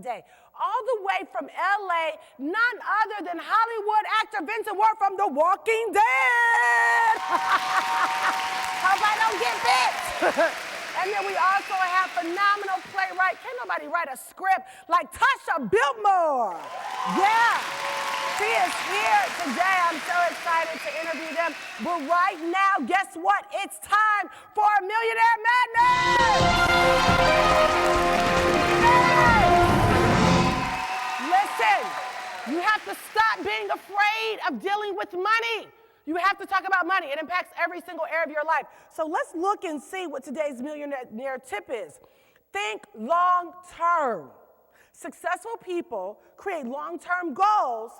today. All the way from LA, none other than Hollywood actor Vincent from The Walking Dead. Hope I don't get bit. And then we also have phenomenal playwright. Can't nobody write a script like Tasha Bmore. Yeah, she is here today. I'm so excited to interview them. But right now, guess what? It's time for Millionaire Madness. Listen, you have to stop being afraid of dealing with money. You have to talk about money. It impacts every single area of your life. So let's look and see what today's millionaire tip is. Think long term. Successful people create long-term goals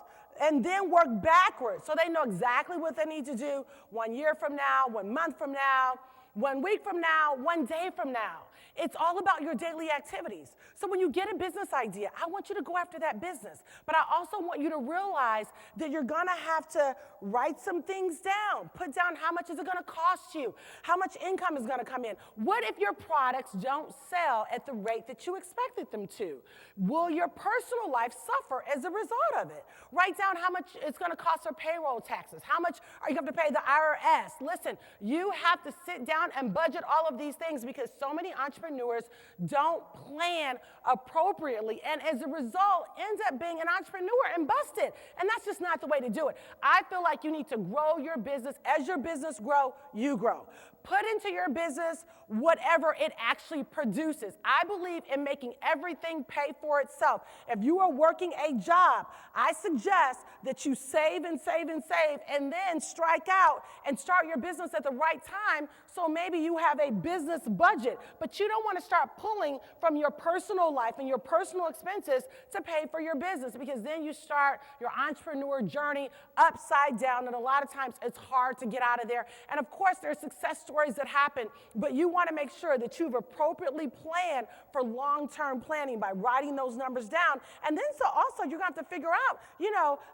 and then work backwards so they know exactly what they need to do 1 year from now, 1 month from now, 1 week from now, 1 day from now. It's all about your daily activities. So when you get a business idea, I want you to go after that business. But I also want you to realize that you're going to have to write some things down. Put down how much is it going to cost you? How much income is going to come in? What if your products don't sell at the rate that you expected them to? Will your personal life suffer as a result of it? Write down how much it's going to cost for payroll taxes. How much are you going to pay the IRS? Listen, you have to sit down and budget all of these things because so many entrepreneurs don't plan appropriately and as a result ends up being an entrepreneur and busted. And that's just not the way to do it. I feel like you need to grow your business. As your business grow, you grow. Put into your business whatever it actually produces. I believe in making everything pay for itself. If you are working a job, I suggest that you save and save and save and then strike out and start your business at the right time so maybe you have a business budget. But you don't want to start pulling from your personal life and your personal expenses to pay for your business because then you start your entrepreneur journey upside down and a lot of times it's hard to get out of there. And of course there's success stories that happen, but you want to make sure that you've appropriately planned for long-term planning by writing those numbers down. And then so also you're going to have to figure out,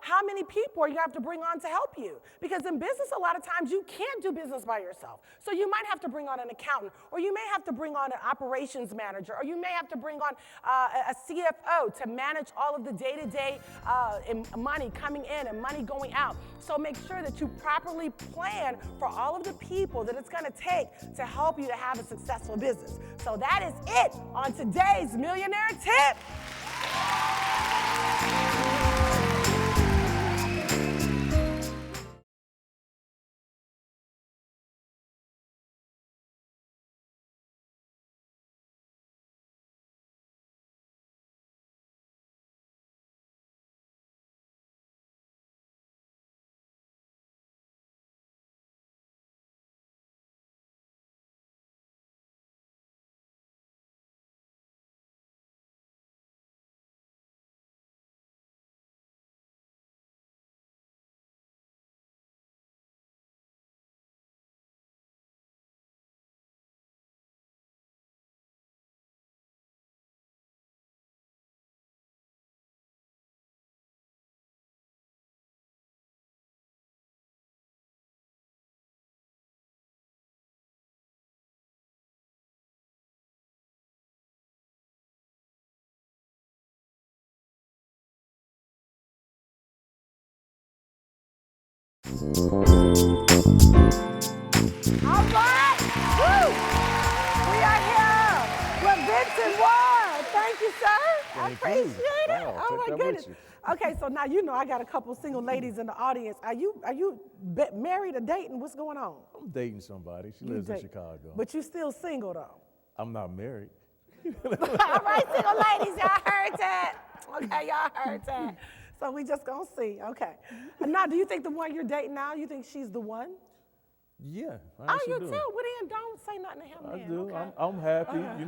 how many people are you going to have to bring on to help you? Because in business, a lot of times you can't do business by yourself. So you might have to bring on an accountant, or you may have to bring on an operations manager, or you may have to bring on a CFO to manage all of the day-to-day money coming in and money going out. So make sure that you properly plan for all of the people that it's going to take to help you to have a successful business. So that is it on today's Millionaire Tip. All right, woo! We are here with Vincent. Thank you, sir. I appreciate it. Wow, Oh my goodness. Okay, so now I got a couple single ladies in the audience. Are you married or dating? What's going on? I'm dating somebody. She lives in Chicago. But you still single though? I'm not married. All right, single ladies, y'all heard that? Okay, y'all heard that. So we just gonna see. Okay. And now, do you think the one you're dating now? You think she's the one? Yeah, I Oh, actually you do. do? Well, then don't say nothing to him. I then. do. Okay. I'm happy. I've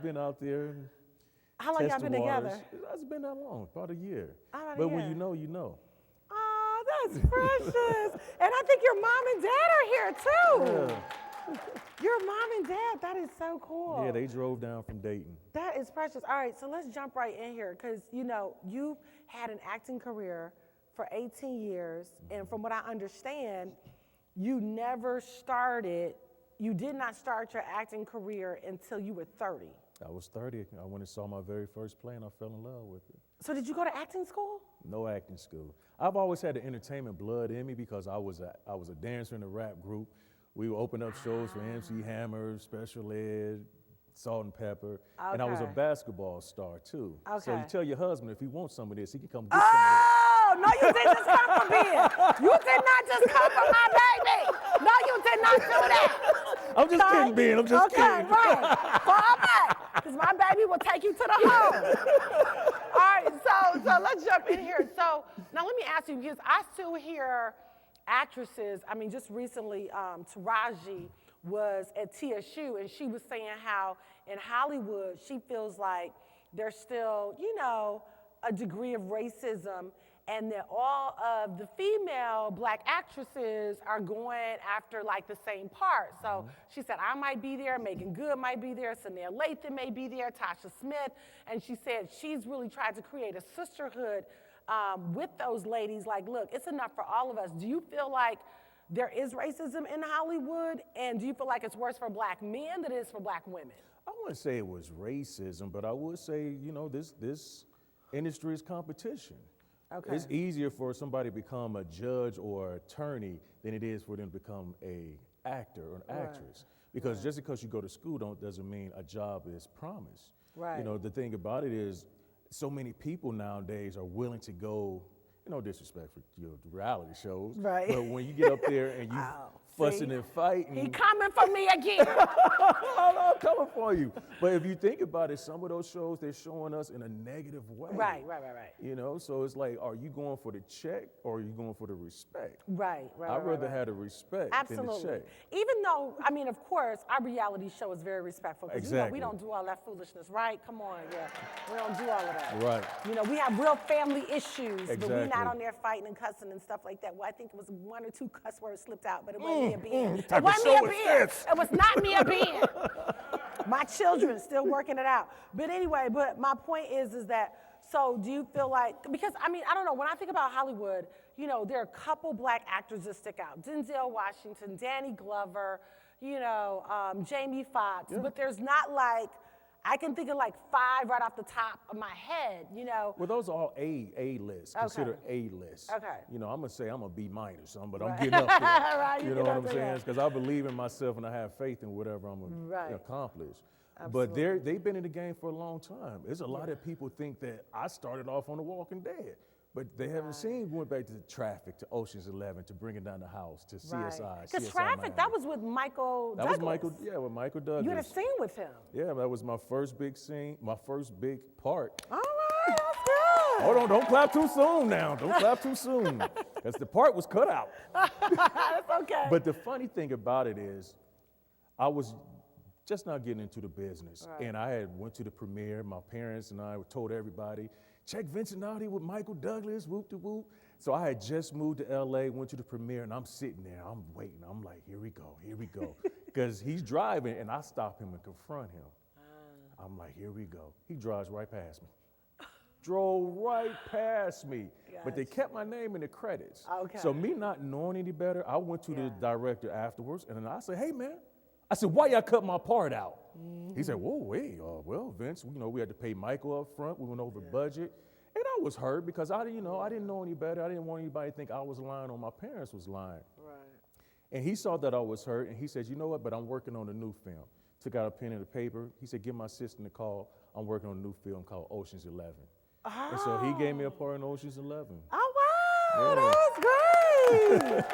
been out there. And How long y'all been together? It's been that long, about a year. About a But year. when you know, you know. Oh, that's precious. And I think your mom and dad are here too. Yeah. Your mom and dad, that is so cool. Yeah, they drove down from Dayton. That is precious. All right, so let's jump right in here because, you've had an acting career for 18 years. And from what I understand, you did not start your acting career until you were 30. I was 30. I went and saw my very first play, and I fell in love with it. So did you go to acting school? No acting school. I've always had the entertainment blood in me because I was a dancer in a rap group. We would open up shows for MC Hammer, Special Ed, Salt and Pepper, and I was a Okay. basketball star too. So you Okay. tell your husband if he wants some of this, he can come get some of this. Oh, no, you didn't just come from Ben. You did not just come from my baby. No, you did not do that. I'm just kidding, Ben. I'm just okay, kidding. right. Fall back, because my baby will take you to the home. All right, so let's jump in here. So now let me ask you, because I still hear actresses, I mean, just recently, Taraji was at TSU, and she was saying how in Hollywood, she feels like there's still, you know, a degree of racism, and that all of the female black actresses are going after like the same part. So she said, I might be there, Megan Good might be there, Sanaa Lathan may be there, Tasha Smith, and she said she's really tried to create a sisterhood with those ladies. Like, look, it's enough for all of us. Do you feel like there is racism in Hollywood, and do you feel like it's worse for black men than it is for black women? I wouldn't say it was racism, but I would say, you know, this industry is competition. Okay. It's easier for somebody to become a judge or attorney than it is for them to become a actor or an actress. Because just because you go to school doesn't mean a job is promised. Right. You know, the thing about it is so many people nowadays are willing to go, you know, disrespect for your reality shows. Right. But when you get up there and you fussing and fighting. He coming for me again. I'm coming for you. But if you think about it, some of those shows, they're showing us in a negative way. Right. You know, so it's like, are you going for the check or are you going for the respect? Right. I'd rather have the respect than the Absolutely. check. Even though, I mean, of course, our reality show is very respectful. 'Cause, you know, we Exactly. don't do all that foolishness, right? Come on, yeah. We don't do all of that. Right. You know, we have real family issues, but we're not Exactly. on there fighting and cussing and stuff like that. Well, I think it was one or two cuss words slipped out, but it wasn't me a being. It type of wasn't me show a is being. this? It was not me a being. My children still working it out. But anyway, but my point is that, so do you feel like, because I mean, I don't know, when I think about Hollywood, you know, there are a couple black actors that stick out. Denzel Washington, Danny Glover, you know, Jamie Foxx, but there's not like, I can think of like 5 right off the top of my head, you know. Well, those are all A list, considered A list. Okay. You know, I'm gonna say I'm a B minus, son, but I'm getting up there. Right, you You know get what up I'm there. saying? Because I believe in myself and I have faith in whatever I'm gonna Right. accomplish. But they've been in the game for a long time. There's a lot of people think that I started off on The Walking Dead, but they haven't seen going back to Traffic, to Ocean's 11, to Bringing Down the House, to CSI. Because CSI Traffic, Miami. that was with Michael That Douglas. was Michael, yeah, with Michael Douglas. You had a scene with him. Yeah, that was my first big scene, my first big part. All right, that's good. Hold on, don't clap too soon now. Don't clap too soon. Because the part was cut out. That's okay. But the funny thing about it is, I was just not getting into the business. And I had went to the premiere. My parents and I told everybody, check Vincent out here with Michael Douglas, whoop de whoop. So I had just moved to LA, went to the premiere, and I'm sitting there, I'm waiting. I'm like, here we go. Because he's driving, and I stop him and confront him. I'm like, here we go. He drives right past me. Drove right past me. But they kept my name in the credits. Okay. So me not knowing any better, I went to the director afterwards, and then I said, hey, man. I said, why y'all cut my part out? He said, whoa, wait, well, Vince, you know, we had to pay Michael up front. We went over budget. And I was hurt because I didn't know any better. I didn't want anybody to think I was lying or my parents was lying. Right. And he saw that I was hurt, and he said, you know what, but I'm working on a new film. Took out a pen and a paper. He said, give my assistant a call. I'm working on a new film called Ocean's 11. And so he gave me a part in Ocean's 11. Oh, wow, Yeah. that was great.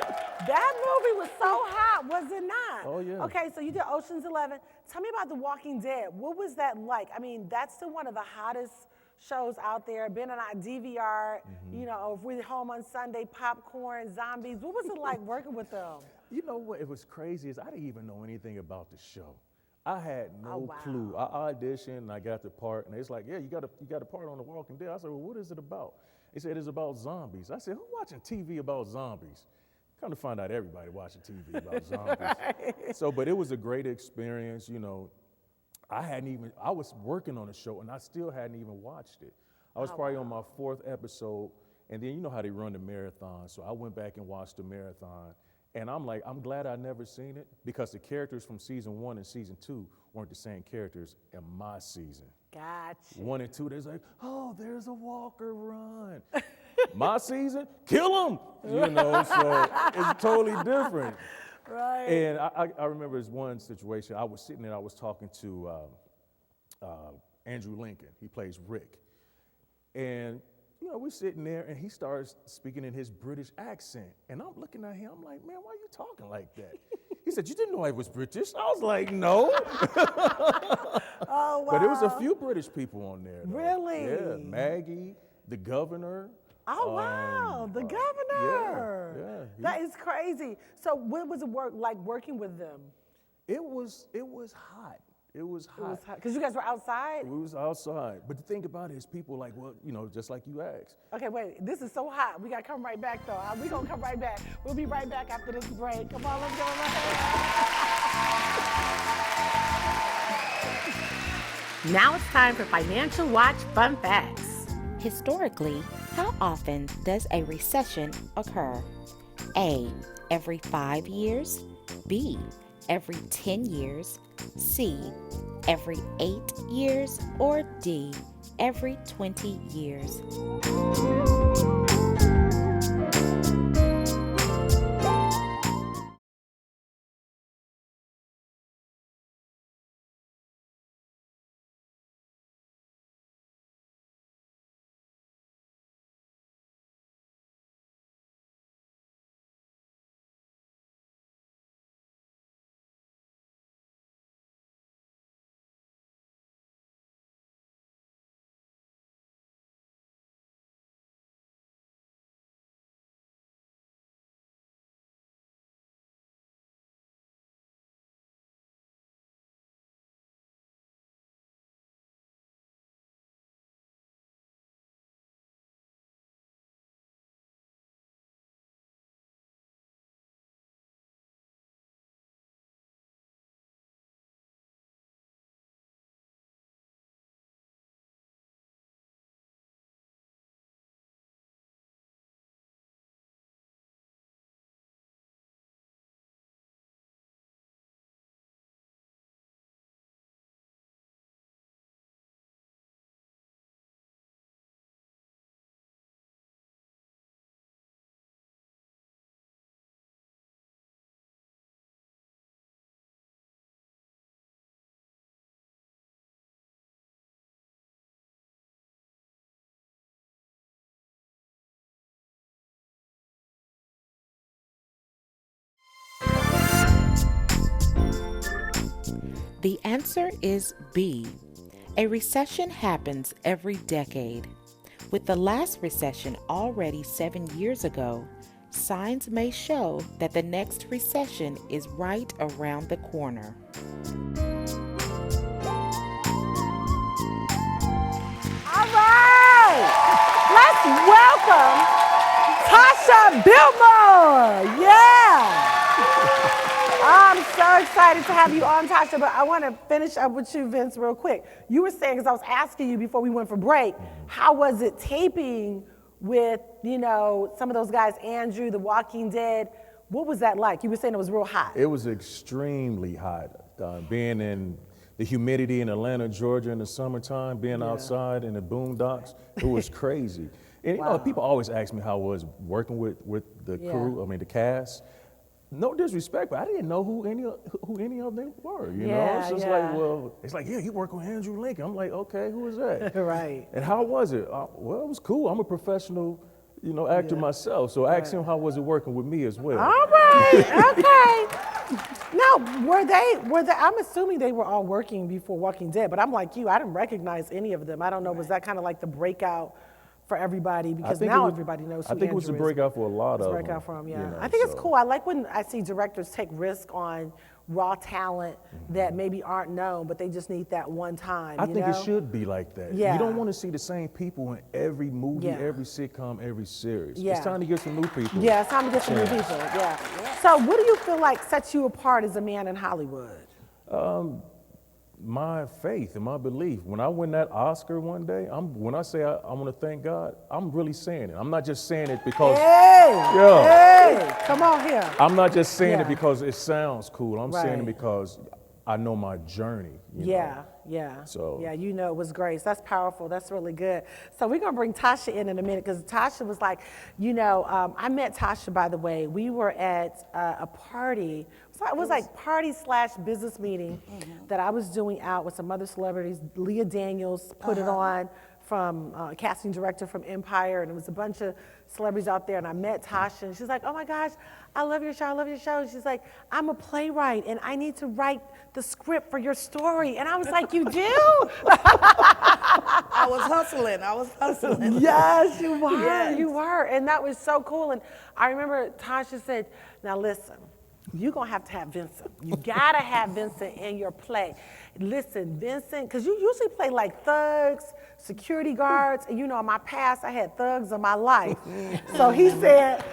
That movie was so hot, was it not? Oh, yeah. Okay, so you did Ocean's 11. Tell me about The Walking Dead. What was that like? I mean, that's still one of the hottest shows out there. Been on our DVR, you know, if we're home on Sunday, popcorn, zombies. What was it like working with them? You know what? It was crazy is I didn't even know anything about the show. I had no wow. clue. I auditioned and I got the part, and it's like, yeah, you got a part on The Walking Dead. I said, well, what is it about? They said it's about zombies. I said, who's watching TV about zombies? Come to find out, everybody watching TV about zombies. So, but it was a great experience. You know, I was working on the show, and I still hadn't even watched it. I was probably on my 4th episode, and then you know how they run the marathon. So I went back and watched the marathon, And I'm like, I'm glad I never seen it because the characters from season 1 and season 2 weren't the same characters in my season. Gotcha. 1 and 2, there's like, oh, there's a Walker run. My season, kill him, so it's totally different. Right. And I remember this one situation, I was sitting there, I was talking to Andrew Lincoln, he plays Rick. And we're sitting there and he starts speaking in his British accent. And I'm looking at him, I'm like, man, why are you talking like that? He said, you didn't know I was British? I was like, no. Oh, wow. But there was a few British people on there, though. Really? Yeah, Maggie, the governor. Oh, wow, the governor. Yeah. That is crazy. So what was it like working with them? It was hot. It was hot. Because you guys were outside? We was outside. But the thing about it is people like, well, just like you asked. Okay, wait, this is so hot. We got to come right back, though. We're going to come right back. We'll be right back after this break. Come on, let's go right. Now it's time for Financial Watch Fun Facts. Historically, how often does a recession occur? A, every 5 years. B, every 10 years. C, every 8 years. Or D, every 20 years. The answer is B. A recession happens every decade. With the last recession already 7 years ago, signs may show that the next recession is right around the corner. All right, let's welcome Tasha Bmore. Yeah. I'm so excited to have you on, Tasha, but I want to finish up with you, Vince, real quick. You were saying, because I was asking you before we went for break, how was it taping with, some of those guys, Andrew, The Walking Dead? What was that like? You were saying it was real hot. It was extremely hot. Being in the humidity in Atlanta, Georgia in the summertime, being outside in the boondocks, it was crazy. And people always ask me how it was working with the crew, the cast. No disrespect, but I didn't know who any of them were, It's just you work with Andrew Lincoln. I'm like, okay, who is that? Right. And how was it? Well, it was cool. I'm a professional, actor myself. So ask him how was it working with me as well. All right, okay. Now, were they, I'm assuming they were all working before Walking Dead, but I'm like you, I didn't recognize any of them. I don't know, was that kind of like the breakout for everybody, because now everybody knows who Andrew is. I think it was a breakout for a lot of them. Breakout for them, I think it's cool. I like when I see directors take risk on raw talent that maybe aren't known, but they just need that one time. I think it should be like that. Yeah. You don't want to see the same people in every movie, every sitcom, every series. Yeah. It's time to get some new people. Yeah, it's time to get some new people. Yeah. So what do you feel like sets you apart as a man in Hollywood? my faith and my belief. When I win that Oscar one day, when I say I want to thank God, I'm really saying it. I'm not just saying it because, Hey, come on here. I'm not just saying it Yeah. because it sounds cool. I'm saying it Right. because I know my journey. You know? Yeah. So- Yeah, you know it was grace. That's powerful. That's really good. So we're going to bring Tasha in a minute because Tasha was like, I met Tasha, by the way. We were at a party. So it was like party/business meeting that I was doing out with some other celebrities. Leah Daniels put it on from casting director from Empire, and it was a bunch of celebrities out there, and I met Tasha, and she's like, oh my gosh, I love your show, I love your show. And she's like, I'm a playwright, and I need to write the script for your story. And I was like, you do? I was hustling. Yes, you were, Yes. you were. And that was so cool. And I remember Tasha said, now listen, you're going to have Vincent. You got to have Vincent in your play. Listen, Vincent, because you usually play like thugs, security guards, and in my past, I had thugs in my life. She said,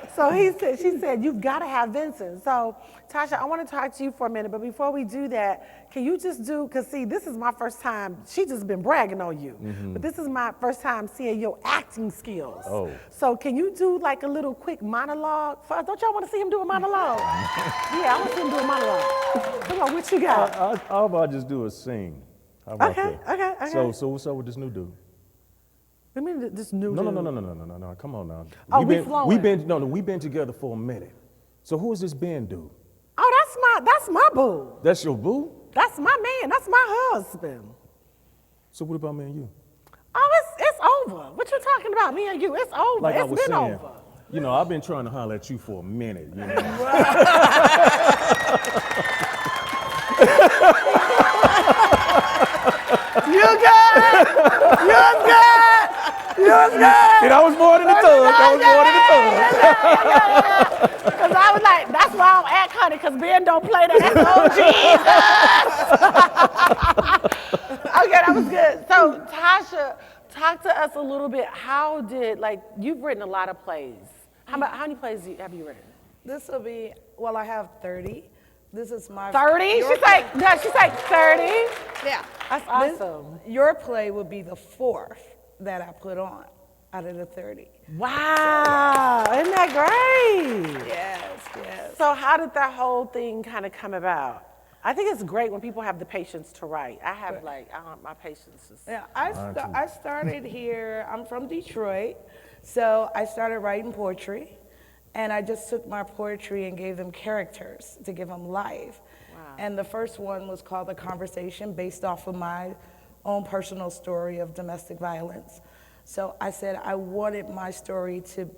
you've got to have Vincent. So, Tasha, I want to talk to you for a minute, but before we do that, can you just because see, this is my first time, she just been bragging on you, but this is my first time seeing your acting skills. Oh. So can you do like a little quick monologue for us? Don't y'all want to see him do a monologue? Yeah, I want to see him do a monologue. Come on, what you got? How about I just do a sing? How about Okay, that? okay. So what's up with this new dude? I mean, this new No. dude. Come on now. Oh, we flowing. We've been together for a minute. So who is this Ben dude? Oh, that's my boo. That's your boo? That's my man. That's my husband. So what about me and you? Oh, it's over. What you talking about, me and you? It's over. Like I It's was been saying, over. I've been trying to holler at you for a minute. You know? You good? And I was more than a tug. Because I was like, that's why I don't act, honey, because Ben don't play that. That's okay, that was good. So, Tasha, talk to us a little bit. How did, you've written a lot of plays. How many plays have you written? This will be, I have 30. This is my 30? She's like 30. Yeah. That's awesome. Your play would be the 4th that I put on out of the 30. Wow, isn't that great? Yes. So how did that whole thing kind of come about? I think it's great when people have the patience to write. I have my patience is. Yeah, I started here. I'm from Detroit, so I started writing poetry, and I just took my poetry and gave them characters to give them life. Wow. And the first one was called The Conversation, based off of my own personal story of domestic violence. So I said I wanted my story to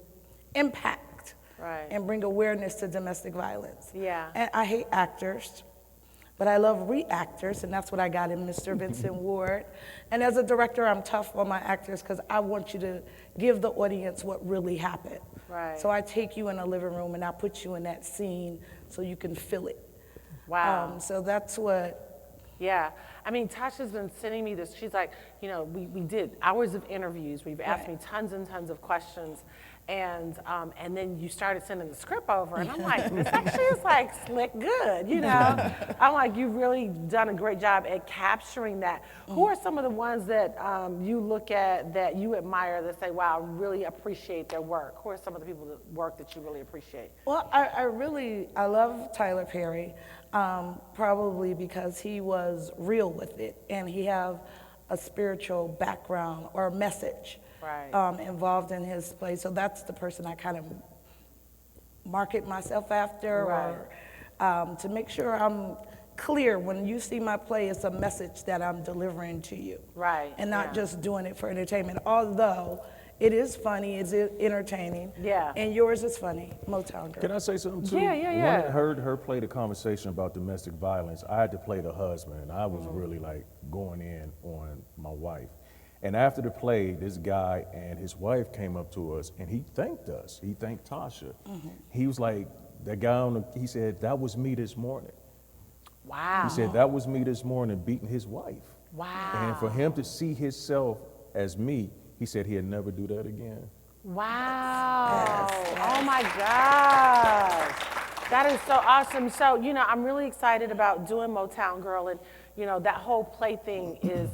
impact and bring awareness to domestic violence. Yeah. And I hate actors, but I love reactors, and that's what I got in Mr. Vincent Ward. And as a director, I'm tough on my actors because I want you to give the audience what really happened. Right. So I take you in a living room and I put you in that scene so you can feel it. Wow. So that's what. Yeah. I mean, Tasha's been sending me this. She's like, we did hours of interviews. We've asked me tons and tons of questions. And then you started sending the script over. And I'm like, this actually is like slick good, I'm like, you've really done a great job at capturing that. Who are some of the ones that you look at that you admire that say, wow, I really appreciate their work? Who are some of the people that work that you really appreciate? Well, I love Tyler Perry, probably because he was real with it and he have a spiritual background or message involved in his play. So that's the person I kind of market myself after or to make sure I'm clear when you see my play, it's a message that I'm delivering to you. Right. And not just doing it for entertainment, although it is funny, it's entertaining. Yeah. And yours is funny, Motown Girl. Can I say something too? Yeah. When I heard her play the conversation about domestic violence, I had to play the husband, and I was really going in on my wife. And after the play, this guy and his wife came up to us, and he thanked us. He thanked Tasha. He was like, that guy he said, that was me this morning. Wow. He said, that was me this morning beating his wife. Wow. And for him to see himself as me, he said he'd never do that again. Wow. Oh my gosh. That is so awesome. So, I'm really excited about doing Motown Girl. And, you know, that whole play thing is,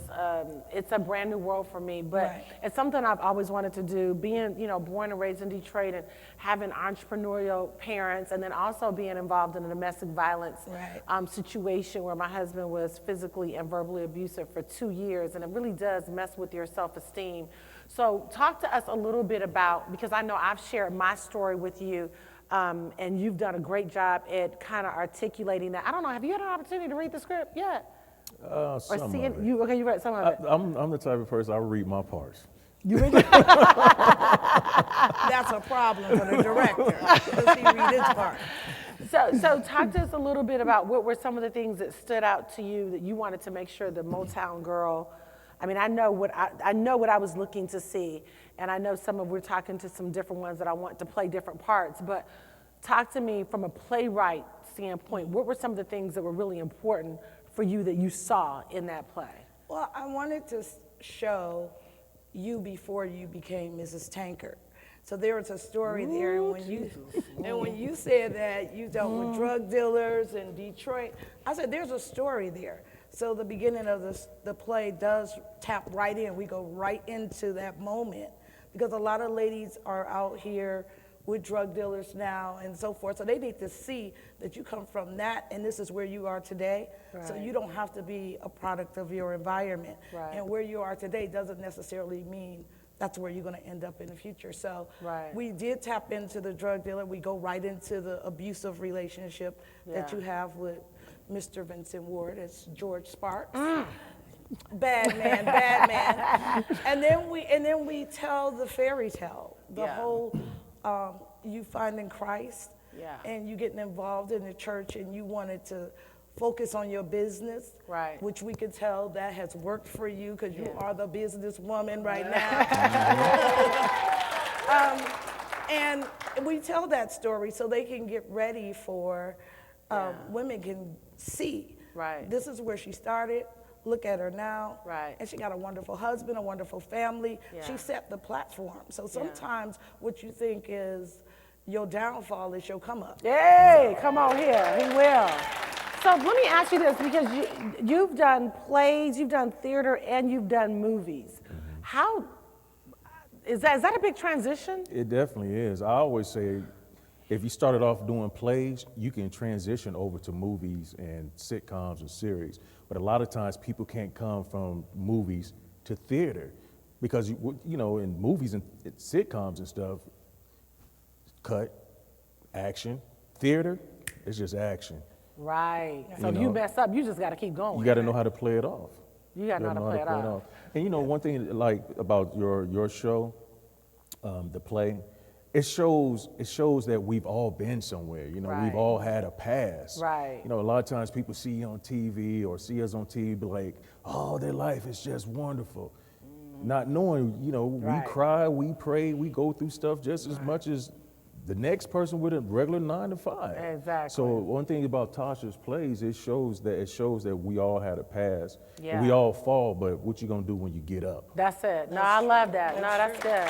it's a brand new world for me, but Right. it's something I've always wanted to do, being, you know, born and raised in Detroit and having entrepreneurial parents, and then also being involved in a domestic violence Right. situation where my husband was physically and verbally abusive for 2 years, and it really does mess with your self-esteem. So talk to us a little bit about, because I know I've shared my story with you, and you've done a great job at kind of articulating that. I don't know, have you had an opportunity to read the script yet? Or Some see of it? it. You read some of it. I'm the type of person, I read my parts. You read it? That's a problem for the director, because he read his part. So talk to us a little bit about what were some of the things that stood out to you that you wanted to make sure the Motown girl. I mean, I know what I was looking to see, and I know we're talking to some different ones that I want to play different parts, but talk to me from a playwright standpoint. What were some of the things that were really important for you that you saw in that play? Well, I wanted to show you before you became Mrs. Tankard. So there was a story there, and when you said that you dealt with drug dealers in Detroit, I said there's a story there. So the beginning of the play does tap right in. We go right into that moment, because a lot of ladies are out here with drug dealers now and so forth. So they need to see that you come from that, and this is where you are today. Right. So you don't have to be a product of your environment. Right. And where you are today doesn't necessarily mean that's where you're going to end up in the future. So Right. we did tap into the drug dealer. We go right into the abusive relationship that Yeah. you have with Mr. Vincent Ward. It's George Sparks. Bad man, bad man. And then we tell the fairy tale, the Yeah. whole you finding Christ, Yeah. and you getting involved in the church, and you wanted to focus on your business, Right. which we could tell that has worked for you, because you Yeah. are the businesswoman right now. And we tell that story so they can get ready for, women can see. Right. This is where she started. Look at her now. Right. And she got a wonderful husband, a wonderful family. Yeah. She set the platform. So sometimes what you think is your downfall is your come up. Hey, come on here, he will. So let me ask you this, because you've done plays, you've done theater, and you've done movies. How, is that a big transition? It definitely is. I always say, if you started off doing plays, you can transition over to movies and sitcoms and series. But a lot of times people can't come from movies to theater, because you know, in movies and sitcoms and stuff, cut, action. Theater, it's just action. Right. So You you know. mess up, you just got to keep going. You got to know how to play it off. You got to know how to play it off. And you know, one thing like about your show, the play, it shows that we've all been somewhere. You know, Right. we've all had a past. Right. You know, a lot of times people see you on TV or see us on TV, be like, oh, their life is just wonderful. Not knowing, you know, Right. we cry, we pray, we go through stuff just as much as the next person with a regular 9 to 5. Exactly. So one thing about Tasha's plays, it shows that we all had a past. Yeah. We all fall, but what you gonna do when you get up? That's it. No, I love that. No, that's good.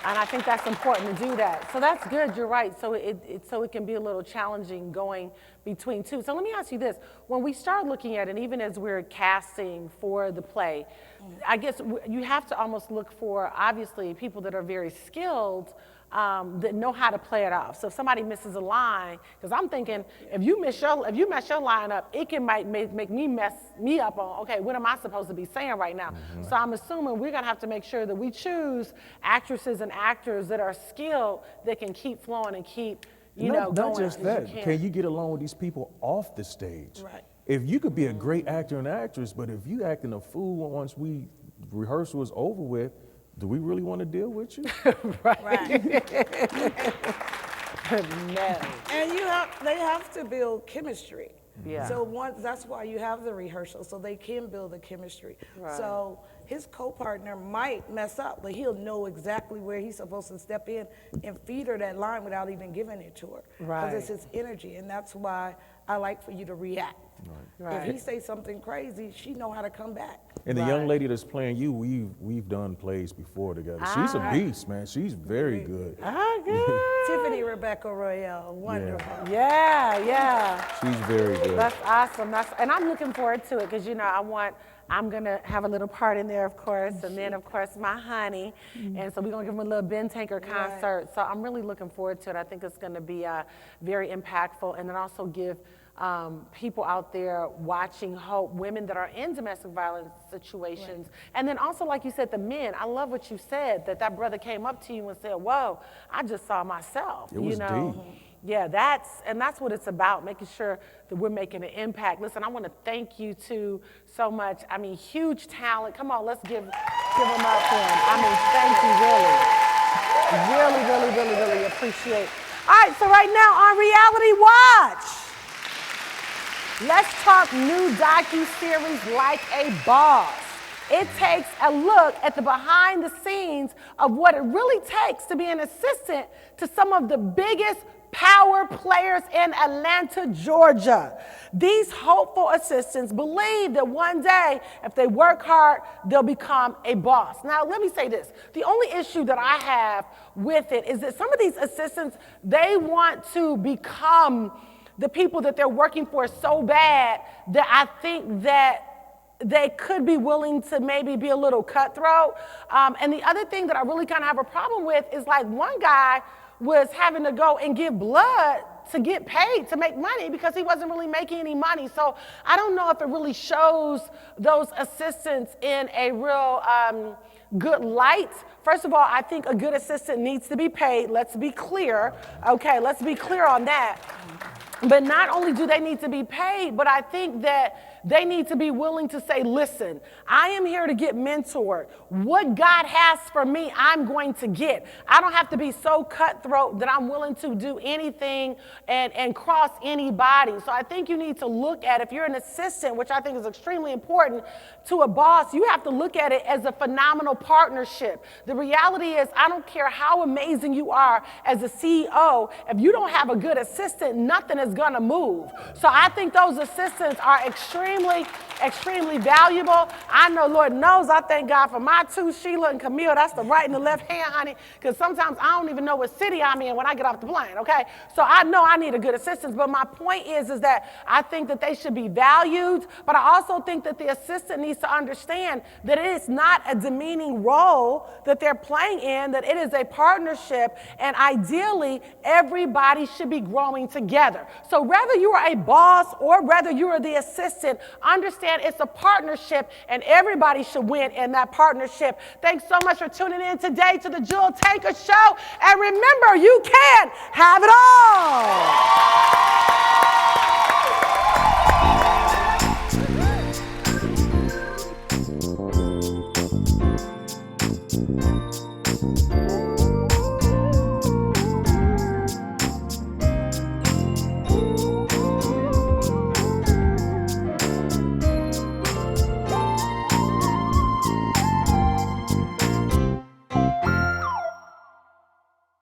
And I think that's important to do that. So that's good, you're right. So it can be a little challenging going between two. So let me ask you this. When we start looking at it, even as we're casting for the play, I guess you have to almost look for, obviously, people that are very skilled, that know how to play it off. So if somebody misses a line, because I'm thinking, if you mess your line up, it can make me mess me up on, okay, what am I supposed to be saying right now? So I'm assuming we're gonna have to make sure that we choose actresses and actors that are skilled, that can keep flowing and keep, going. Not just as that. you Can you get along with these people off the stage? Right. If you could be a great actor and actress, but if you acting a fool once rehearsal is over with, do we really want to deal with you? Right. No. And they have to build chemistry. Yeah. So that's why you have the rehearsal, so they can build the chemistry. Right. So his co-partner might mess up, but he'll know exactly where he's supposed to step in and feed her that line without even giving it to her. Right. Because it's his energy, and that's why I like for you to react. Right. If he say something crazy, she know how to come back. And the young lady that's playing you, we've done plays before together. She's a beast, man. She's very good. Ah, good. See, if Tiffany Rebecca Royale. Wonderful. Yeah. She's very good. That's awesome. And I'm looking forward to it because, I'm going to have a little part in there, of course, and then, of course, my honey. And so we're going to give him a little Ben Tankard concert. So I'm really looking forward to it. I think it's going to be very impactful, and then also give people out there watching hope, women that are in domestic violence situations. And then also, like you said, the men. I love what you said, that brother came up to you and said, whoa, I just saw myself. It was deep. Yeah, that's what it's about, making sure that we're making an impact. Listen, I want to thank you two so much. I mean, huge talent. Come on, let's give them up for him. I mean, thank you, really appreciate. All right, so right now on Reality Watch, let's talk new docu-series Like a Boss. It takes a look at the behind the scenes of what it really takes to be an assistant to some of the biggest power players in Atlanta, Georgia. These hopeful assistants believe that one day, if they work hard, they'll become a boss. Now, let me say this. The only issue that I have with it is that some of these assistants, they want to become the people that they're working for so bad that I think that they could be willing to maybe be a little cutthroat. And the other thing that I really kind of have a problem with is, like, one guy was having to go and give blood to get paid to make money because he wasn't really making any money. So I don't know if it really shows those assistants in a real good light. First of all, I think a good assistant needs to be paid. Let's be clear. Okay, let's be clear on that. But not only do they need to be paid, but I think that they need to be willing to say, listen, I am here to get mentored. What God has for me, I'm going to get. I don't have to be so cutthroat that I'm willing to do anything and cross anybody. So I think you need to look at, if you're an assistant, which I think is extremely important, to a boss, you have to look at it as a phenomenal partnership. The reality is, I don't care how amazing you are as a CEO, if you don't have a good assistant, nothing is going to move. So I think those assistants are extremely valuable. I know, Lord knows, I thank God for my two, Sheila and Camille. That's the right and the left hand, honey, because sometimes I don't even know what city I'm in when I get off the plane, okay? So I know I need a good assistant, but my point is that I think that they should be valued, but I also think that the assistant needs to understand that it is not a demeaning role that they're playing in, that it is a partnership, and ideally, everybody should be growing together. So whether you are a boss or whether you are the assistant, understand it's a partnership and everybody should win in that partnership. Thanks so much for tuning in today to the Jewel Taker Show. And remember, you can have it all.